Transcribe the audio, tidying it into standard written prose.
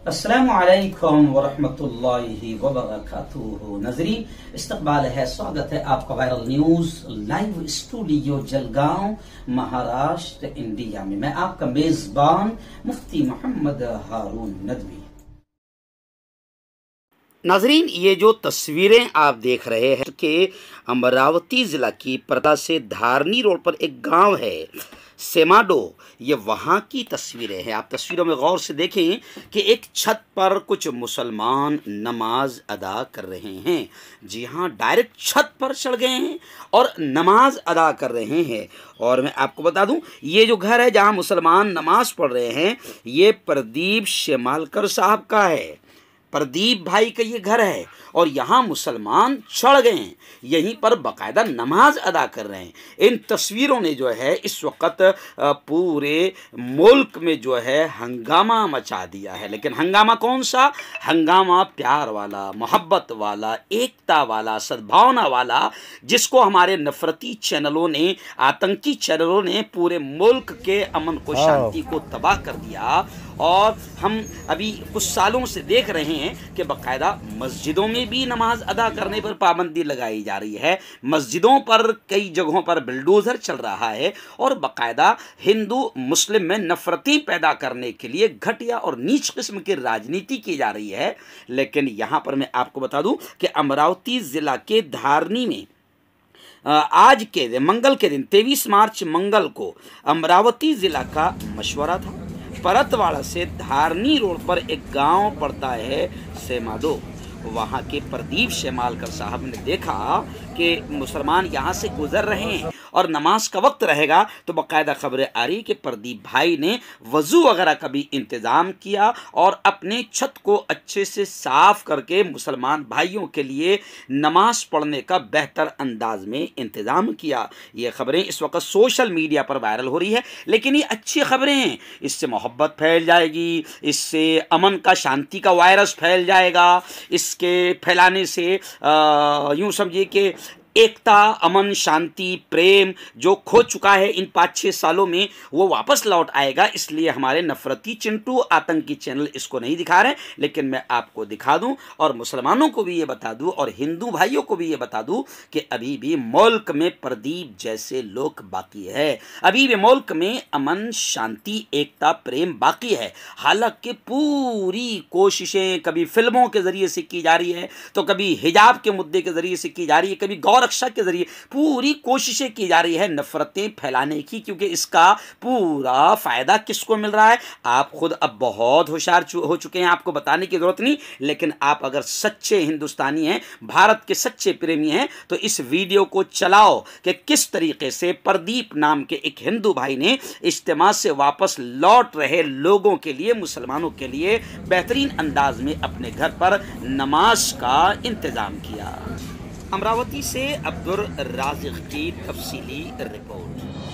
अस्सलामु अलैकुम वरहमतुल्लाहि वबरकातुहू। नजरीन, इस्तकबाल है, स्वागत है आपका viral news live studio Jalgaon, Maharashtra, India में। मैं आपका मेजबान मुफ्ती मोहम्मद हारून नदवी। नाजरीन, ये जो तस्वीरें आप देख रहे हैं कि अमरावती जिला की परदा से धारनी रोड पर एक गांव है सेमाडो, ये वहाँ की तस्वीरें हैं। आप तस्वीरों में गौर से देखें कि एक छत पर कुछ मुसलमान नमाज अदा कर रहे हैं। जी हाँ, डायरेक्ट छत पर चढ़ गए हैं और नमाज अदा कर रहे हैं। और मैं आपको बता दूं, ये जो घर है जहाँ मुसलमान नमाज पढ़ रहे हैं, ये प्रदीप शेमालकर साहब का है। प्रदीप भाई का ये घर है और यहाँ मुसलमान चढ़ गए हैं, यहीं पर बाकायदा नमाज अदा कर रहे हैं। इन तस्वीरों ने जो है इस वक्त पूरे मुल्क में जो है हंगामा मचा दिया है। लेकिन हंगामा कौन सा? हंगामा प्यार वाला, मोहब्बत वाला, एकता वाला, सद्भावना वाला, जिसको हमारे नफरती चैनलों ने, आतंकी चैनलों ने पूरे मुल्क के अमन को, शांति को तबाह कर दिया। और हम अभी कुछ सालों से देख रहे हैं कि बाकायदा मस्जिदों में भी नमाज अदा करने पर पाबंदी लगाई जा रही है। मस्जिदों पर कई जगहों पर बिल्डोज़र चल रहा है और बाकायदा हिंदू मुस्लिम में नफरती पैदा करने के लिए घटिया और नीच किस्म की राजनीति की जा रही है। लेकिन यहाँ पर मैं आपको बता दूं कि अमरावती ज़िला के धारनी में आज के दिन, मंगल के दिन 23 मार्च मंगल को अमरावती ज़िला का मशवरा था। परतवाड़ा से धारनी रोड पर एक गांव पड़ता है सेमाडो। वहाँ के प्रदीप शेमालकर साहब ने देखा कि मुसलमान यहाँ से गुजर रहे हैं और नमाज का वक्त रहेगा, तो बाकायदा खबरें आ रही कि प्रदीप भाई ने वज़ू वगैरह का भी इंतज़ाम किया और अपने छत को अच्छे से साफ़ करके मुसलमान भाइयों के लिए नमाज पढ़ने का बेहतर अंदाज में इंतज़ाम किया। ये खबरें इस वक्त सोशल मीडिया पर वायरल हो रही है, लेकिन ये अच्छी खबरें हैं। इससे मोहब्बत फैल जाएगी, इससे अमन का, शांति का वायरस फैल जाएगा। इसके फैलाने से यूँ समझिए कि एकता, अमन, शांति, प्रेम जो खो चुका है इन 5-6 सालों में, वो वापस लौट आएगा। इसलिए हमारे नफरती चिंटू आतंकी चैनल इसको नहीं दिखा रहे, लेकिन मैं आपको दिखा दूं और मुसलमानों को भी ये बता दूं और हिंदू भाइयों को भी ये बता दूं कि अभी भी मुल्क में प्रदीप जैसे लोग बाकी है। अभी भी मुल्क में अमन, शांति, एकता, प्रेम बाकी है। हालांकि पूरी कोशिशें कभी फिल्मों के ज़रिए से की जा रही है, तो कभी हिजाब के मुद्दे के ज़रिए से की जा रही है, कभी गौर रक्षा के जरिए पूरी कोशिशें की जा रही है नफरतें फैलाने की। क्योंकि इसका पूरा फायदा किसको मिल रहा है? आप खुद अब बहुत होशियार हो चुके हैं, आपको बताने की जरूरत नहीं। लेकिन आप अगर सच्चे हिंदुस्तानी हैं, भारत के सच्चे प्रेमी हैं, तो इस वीडियो को चलाओ कि किस तरीके से प्रदीप नाम के एक हिंदू भाई ने इज्तिमा से वापस लौट रहे लोगों के लिए, मुसलमानों के लिए बेहतरीन अंदाज में अपने घर पर नमाज का इंतजाम किया। अमरावती से अब्दुल राज़िक की तफसीली रिपोर्ट।